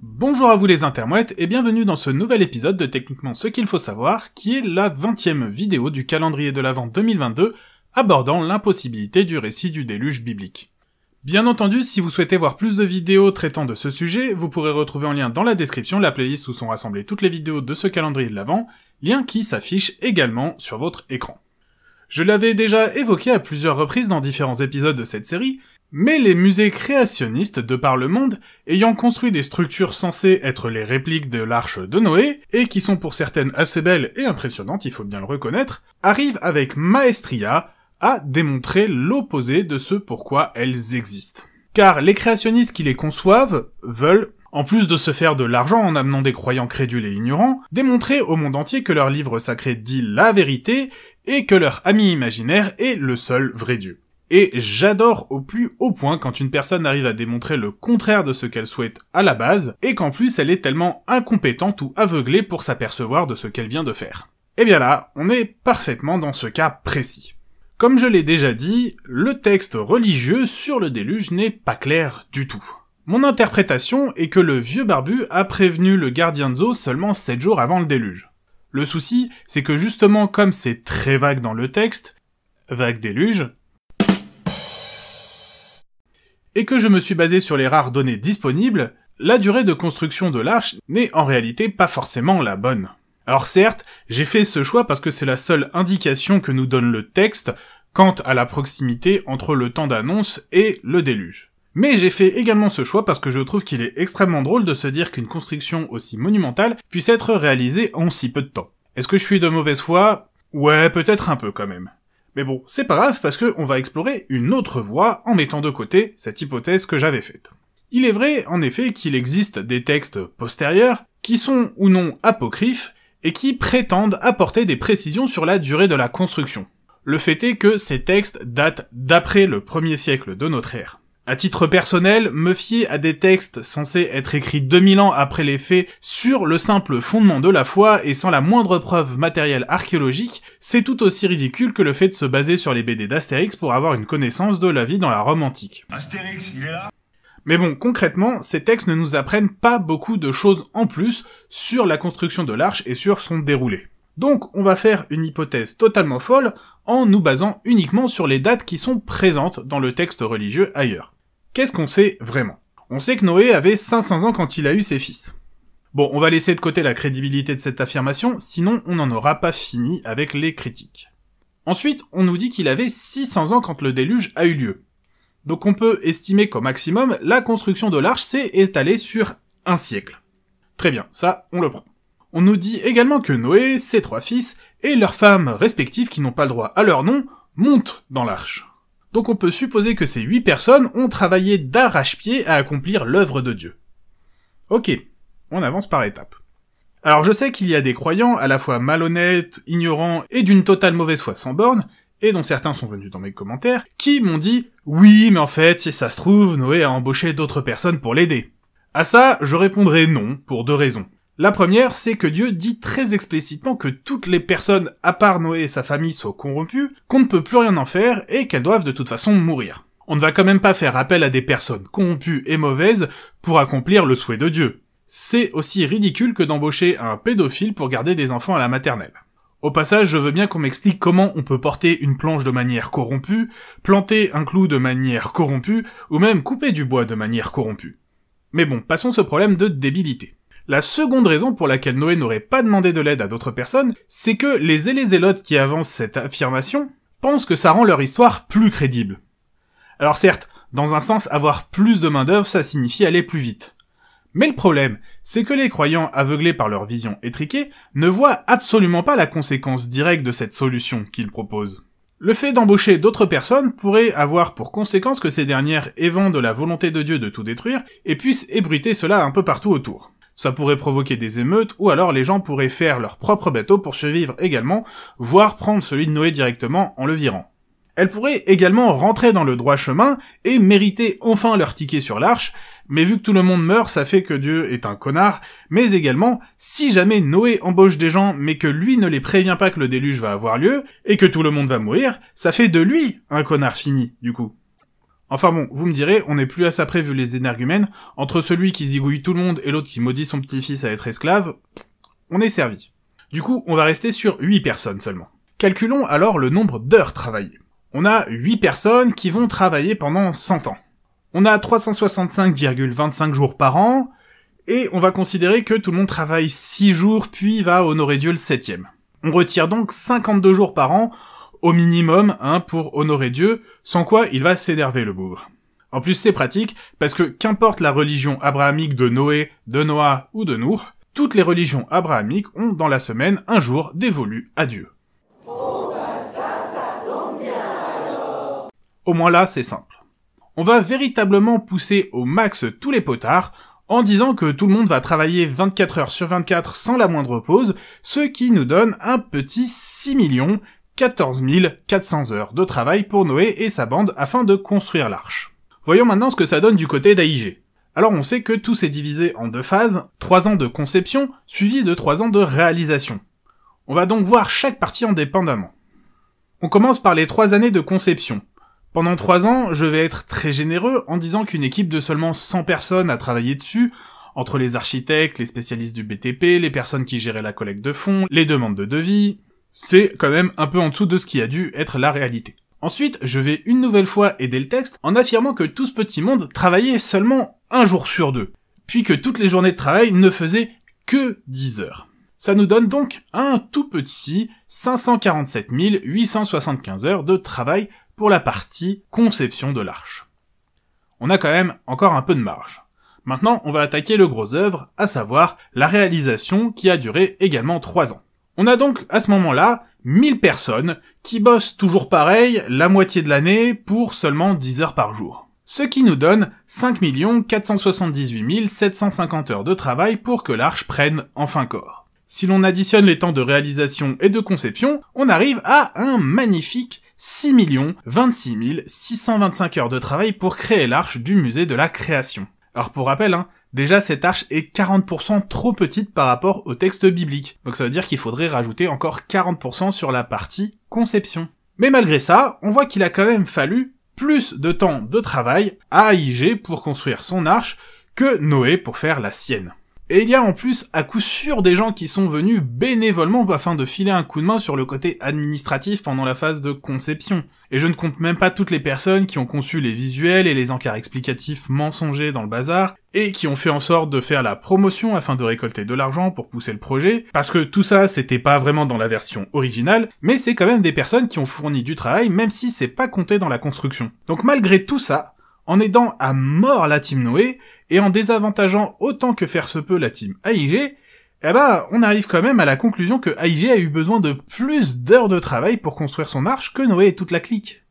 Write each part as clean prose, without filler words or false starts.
Bonjour à vous les intermouettes et bienvenue dans ce nouvel épisode de Techniquement ce qu'il faut savoir, qui est la 20e vidéo du calendrier de l'Avent 2022, abordant l'impossibilité du récit du déluge biblique. Bien entendu, si vous souhaitez voir plus de vidéos traitant de ce sujet, vous pourrez retrouver en lien dans la description la playlist où sont rassemblées toutes les vidéos de ce calendrier de l'Avent, lien qui s'affiche également sur votre écran. Je l'avais déjà évoqué à plusieurs reprises dans différents épisodes de cette série, mais les musées créationnistes de par le monde, ayant construit des structures censées être les répliques de l'arche de Noé, et qui sont pour certaines assez belles et impressionnantes, il faut bien le reconnaître, arrivent avec maestria à démontrer l'opposé de ce pourquoi elles existent. Car les créationnistes qui les conçoivent veulent, en plus de se faire de l'argent en amenant des croyants crédules et ignorants, démontrer au monde entier que leur livre sacré dit la vérité, et que leur ami imaginaire est le seul vrai Dieu. Et j'adore au plus haut point quand une personne arrive à démontrer le contraire de ce qu'elle souhaite à la base, et qu'en plus elle est tellement incompétente ou aveuglée pour s'apercevoir de ce qu'elle vient de faire. Et bien là, on est parfaitement dans ce cas précis. Comme je l'ai déjà dit, le texte religieux sur le déluge n'est pas clair du tout. Mon interprétation est que le vieux barbu a prévenu le gardien de zoo seulement 7 jours avant le déluge. Le souci, c'est que justement comme c'est très vague dans le texte, vague déluge, et que je me suis basé sur les rares données disponibles, la durée de construction de l'arche n'est en réalité pas forcément la bonne. Alors certes, j'ai fait ce choix parce que c'est la seule indication que nous donne le texte quant à la proximité entre le temps d'annonce et le déluge. Mais j'ai fait également ce choix parce que je trouve qu'il est extrêmement drôle de se dire qu'une construction aussi monumentale puisse être réalisée en si peu de temps. Est-ce que je suis de mauvaise foi? Ouais, peut-être un peu quand même. Mais bon, c'est pas grave parce que on va explorer une autre voie en mettant de côté cette hypothèse que j'avais faite. Il est vrai, en effet, qu'il existe des textes postérieurs qui sont ou non apocryphes et qui prétendent apporter des précisions sur la durée de la construction. Le fait est que ces textes datent d'après le 1er siècle de notre ère. À titre personnel, me fier à des textes censés être écrits 2000 ans après les faits sur le simple fondement de la foi et sans la moindre preuve matérielle archéologique, c'est tout aussi ridicule que le fait de se baser sur les BD d'Astérix pour avoir une connaissance de la vie dans la Rome antique. Astérix, il est là ? Mais bon, concrètement, ces textes ne nous apprennent pas beaucoup de choses en plus sur la construction de l'arche et sur son déroulé. Donc on va faire une hypothèse totalement folle en nous basant uniquement sur les dates qui sont présentes dans le texte religieux ailleurs. Qu'est-ce qu'on sait vraiment? On sait que Noé avait 500 ans quand il a eu ses fils. Bon, on va laisser de côté la crédibilité de cette affirmation, sinon on n'en aura pas fini avec les critiques. Ensuite, on nous dit qu'il avait 600 ans quand le déluge a eu lieu. Donc on peut estimer qu'au maximum, la construction de l'arche s'est étalée sur un siècle. Très bien, ça, on le prend. On nous dit également que Noé, ses 3 fils, et leurs femmes respectives qui n'ont pas le droit à leur nom, montent dans l'arche. Donc on peut supposer que ces 8 personnes ont travaillé d'arrache-pied à accomplir l'œuvre de Dieu. Ok, on avance par étapes. Alors je sais qu'il y a des croyants à la fois malhonnêtes, ignorants et d'une totale mauvaise foi sans borne, et dont certains sont venus dans mes commentaires, qui m'ont dit « Oui, mais en fait, si ça se trouve, Noé a embauché d'autres personnes pour l'aider. » À ça, je répondrai non, pour 2 raisons. La première, c'est que Dieu dit très explicitement que toutes les personnes, à part Noé et sa famille, sont corrompues, qu'on ne peut plus rien en faire, et qu'elles doivent de toute façon mourir. On ne va quand même pas faire appel à des personnes corrompues et mauvaises pour accomplir le souhait de Dieu. C'est aussi ridicule que d'embaucher un pédophile pour garder des enfants à la maternelle. Au passage, je veux bien qu'on m'explique comment on peut porter une planche de manière corrompue, planter un clou de manière corrompue, ou même couper du bois de manière corrompue. Mais bon, passons ce problème de débilité. La seconde raison pour laquelle Noé n'aurait pas demandé de l'aide à d'autres personnes, c'est que les zélotes qui avancent cette affirmation pensent que ça rend leur histoire plus crédible. Alors certes, dans un sens, avoir plus de main-d'œuvre, ça signifie aller plus vite. Mais le problème, c'est que les croyants aveuglés par leur vision étriquée ne voient absolument pas la conséquence directe de cette solution qu'ils proposent. Le fait d'embaucher d'autres personnes pourrait avoir pour conséquence que ces dernières évendent la volonté de Dieu de tout détruire et puissent ébruiter cela un peu partout autour. Ça pourrait provoquer des émeutes, ou alors les gens pourraient faire leur propre bateau pour survivre également, voire prendre celui de Noé directement en le virant. Elles pourraient également rentrer dans le droit chemin et mériter enfin leur ticket sur l'arche, mais vu que tout le monde meurt, ça fait que Dieu est un connard, mais également, si jamais Noé embauche des gens mais que lui ne les prévient pas que le déluge va avoir lieu, et que tout le monde va mourir, ça fait de lui un connard fini, du coup. Enfin bon, vous me direz, on n'est plus à ça près vu les énergumènes, entre celui qui zigouille tout le monde et l'autre qui maudit son petit-fils à être esclave, on est servi. Du coup, on va rester sur 8 personnes seulement. Calculons alors le nombre d'heures travaillées. On a 8 personnes qui vont travailler pendant 100 ans. On a 365,25 jours par an, et on va considérer que tout le monde travaille 6 jours, puis va honorer Dieu le 7e. On retire donc 52 jours par an, au minimum, pour honorer Dieu, sans quoi il va s'énerver le bougre. En plus c'est pratique, parce que qu'importe la religion abrahamique de Noé, de Noah ou de Nour, toutes les religions abrahamiques ont dans la semaine un jour dévolu à Dieu. Oh ben ça tombe bien alors. Au moins là, c'est simple. On va véritablement pousser au max tous les potards, en disant que tout le monde va travailler 24 heures sur 24 sans la moindre pause, ce qui nous donne un petit 6 14 400 heures de travail pour Noé et sa bande afin de construire l'arche. Voyons maintenant ce que ça donne du côté d'AIG. Alors on sait que tout s'est divisé en 2 phases, 3 ans de conception, suivi de 3 ans de réalisation. On va donc voir chaque partie indépendamment. On commence par les 3 années de conception. Pendant 3 ans, je vais être très généreux en disant qu'une équipe de seulement 100 personnes a travaillé dessus, entre les architectes, les spécialistes du BTP, les personnes qui géraient la collecte de fonds, les demandes de devis. C'est quand même un peu en dessous de ce qui a dû être la réalité. Ensuite, je vais une nouvelle fois aider le texte en affirmant que tout ce petit monde travaillait seulement 1 jour sur 2, puis que toutes les journées de travail ne faisaient que 10 heures. Ça nous donne donc un tout petit 547 875 heures de travail pour la partie conception de l'arche. On a quand même encore un peu de marge. Maintenant, on va attaquer le gros œuvre, à savoir la réalisation qui a duré également 3 ans. On a donc à ce moment-là 1000 personnes qui bossent toujours pareil la moitié de l'année pour seulement 10 heures par jour. Ce qui nous donne 5 478 750 heures de travail pour que l'arche prenne enfin corps. Si l'on additionne les temps de réalisation et de conception, on arrive à un magnifique 6 26 625 heures de travail pour créer l'arche du musée de la création. Alors pour rappel, déjà cette arche est 40% trop petite par rapport au texte biblique, donc ça veut dire qu'il faudrait rajouter encore 40% sur la partie conception. Mais malgré ça, on voit qu'il a quand même fallu plus de temps de travail à AIG pour construire son arche que Noé pour faire la sienne. Et il y a en plus à coup sûr des gens qui sont venus bénévolement afin de filer un coup de main sur le côté administratif pendant la phase de conception. Et je ne compte même pas toutes les personnes qui ont conçu les visuels et les encarts explicatifs mensongers dans le bazar, et qui ont fait en sorte de faire la promotion afin de récolter de l'argent pour pousser le projet, parce que tout ça c'était pas vraiment dans la version originale, mais c'est quand même des personnes qui ont fourni du travail même si c'est pas compté dans la construction. Donc malgré tout ça, en aidant à mort la team Noé, et en désavantageant autant que faire se peut la team AIG, on arrive quand même à la conclusion que AIG a eu besoin de plus d'heures de travail pour construire son arche que Noé et toute la clique.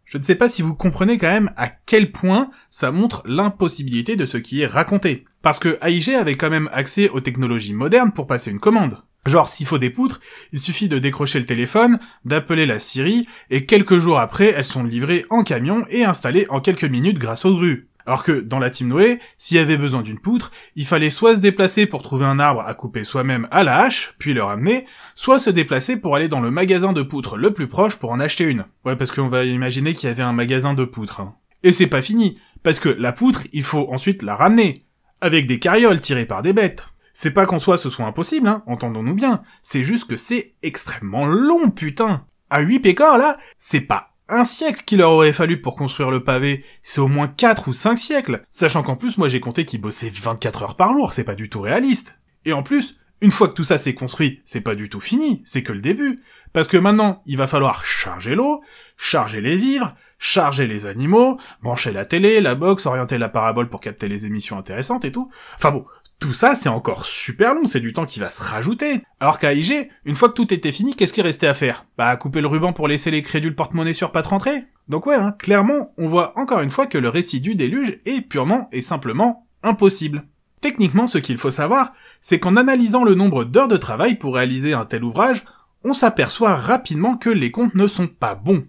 Je ne sais pas si vous comprenez quand même à quel point ça montre l'impossibilité de ce qui est raconté. Parce que AIG avait quand même accès aux technologies modernes pour passer une commande. Genre, s'il faut des poutres, il suffit de décrocher le téléphone, d'appeler la Syrie, et quelques jours après, elles sont livrées en camion et installées en quelques minutes grâce aux grues. Alors que, dans la team Noé, s'il y avait besoin d'une poutre, il fallait soit se déplacer pour trouver un arbre à couper soi-même à la hache, puis le ramener, soit se déplacer pour aller dans le magasin de poutres le plus proche pour en acheter une. Ouais, parce qu'on va imaginer qu'il y avait un magasin de poutres. Et c'est pas fini, parce que la poutre, il faut ensuite la ramener, avec des carrioles tirées par des bêtes. C'est pas qu'en soi ce soit impossible, entendons-nous bien, c'est juste que c'est extrêmement long, putain. À 8 pécores, là, c'est pas 1 siècle qu'il leur aurait fallu pour construire le pavé, c'est au moins 4 ou 5 siècles, sachant qu'en plus, moi j'ai compté qu'ils bossaient 24 heures par jour, c'est pas du tout réaliste. Et en plus, une fois que tout ça s'est construit, c'est pas du tout fini, c'est que le début. Parce que maintenant, il va falloir charger l'eau, charger les vivres, charger les animaux, brancher la télé, la box, orienter la parabole pour capter les émissions intéressantes et tout. Enfin bon, tout ça, c'est encore super long, c'est du temps qui va se rajouter. Alors qu'à AIG, une fois que tout était fini, qu'est-ce qui restait à faire? Couper le ruban pour laisser les crédules porte-monnaie sur patte rentrée. Donc ouais, clairement, on voit encore une fois que le récit du déluge est purement et simplement impossible. Techniquement, ce qu'il faut savoir, c'est qu'en analysant le nombre d'heures de travail pour réaliser un tel ouvrage, on s'aperçoit rapidement que les comptes ne sont pas bons.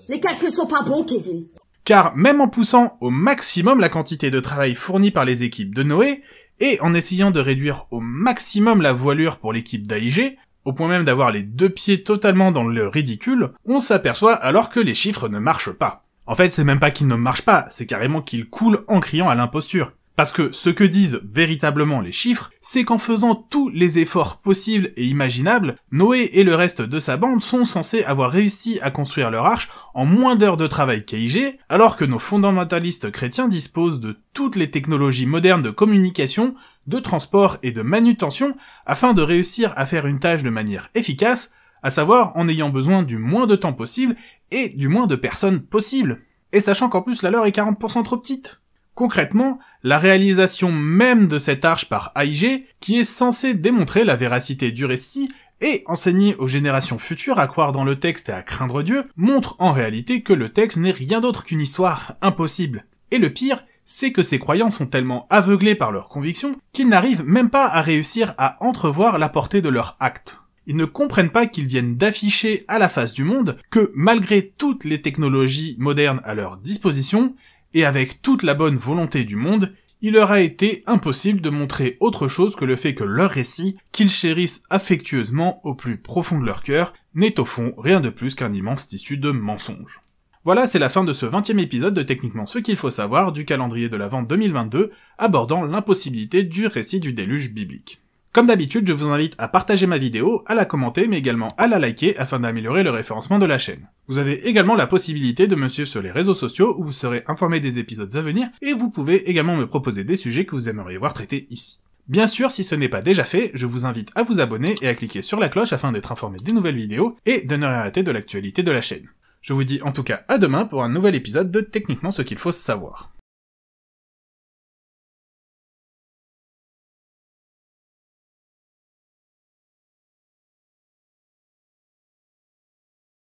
Les calculs sont pas bons, Kevin. Car même en poussant au maximum la quantité de travail fournie par les équipes de Noé, et en essayant de réduire au maximum la voilure pour l'équipe d'AIG, au point même d'avoir les 2 pieds totalement dans le ridicule, on s'aperçoit alors que les chiffres ne marchent pas. En fait, c'est même pas qu'il ne marche pas, c'est carrément qu'il coule en criant à l'imposture. Parce que ce que disent véritablement les chiffres, c'est qu'en faisant tous les efforts possibles et imaginables, Noé et le reste de sa bande sont censés avoir réussi à construire leur arche en moins d'heures de travail qu'AIG, alors que nos fondamentalistes chrétiens disposent de toutes les technologies modernes de communication, de transport et de manutention afin de réussir à faire une tâche de manière efficace, à savoir en ayant besoin du moins de temps possible et du moins de personnes possible. Et sachant qu'en plus la leur est 40% trop petite. Concrètement, la réalisation même de cette arche par AIG, qui est censée démontrer la véracité du récit et enseigner aux générations futures à croire dans le texte et à craindre Dieu, montre en réalité que le texte n'est rien d'autre qu'une histoire impossible. Et le pire, c'est que ces croyants sont tellement aveuglés par leurs convictions qu'ils n'arrivent même pas à réussir à entrevoir la portée de leur acte. Ils ne comprennent pas qu'ils viennent d'afficher à la face du monde que, malgré toutes les technologies modernes à leur disposition, et avec toute la bonne volonté du monde, il leur a été impossible de montrer autre chose que le fait que leur récit, qu'ils chérissent affectueusement au plus profond de leur cœur, n'est au fond rien de plus qu'un immense tissu de mensonges. Voilà, c'est la fin de ce 20e épisode de Techniquement ce qu'il faut savoir du calendrier de l'Avent 2022, abordant l'impossibilité du récit du déluge biblique. Comme d'habitude, je vous invite à partager ma vidéo, à la commenter, mais également à la liker afin d'améliorer le référencement de la chaîne. Vous avez également la possibilité de me suivre sur les réseaux sociaux où vous serez informé des épisodes à venir, et vous pouvez également me proposer des sujets que vous aimeriez voir traités ici. Bien sûr, si ce n'est pas déjà fait, je vous invite à vous abonner et à cliquer sur la cloche afin d'être informé des nouvelles vidéos et de ne rien rater de l'actualité de la chaîne. Je vous dis en tout cas à demain pour un nouvel épisode de Techniquement ce qu'il faut savoir.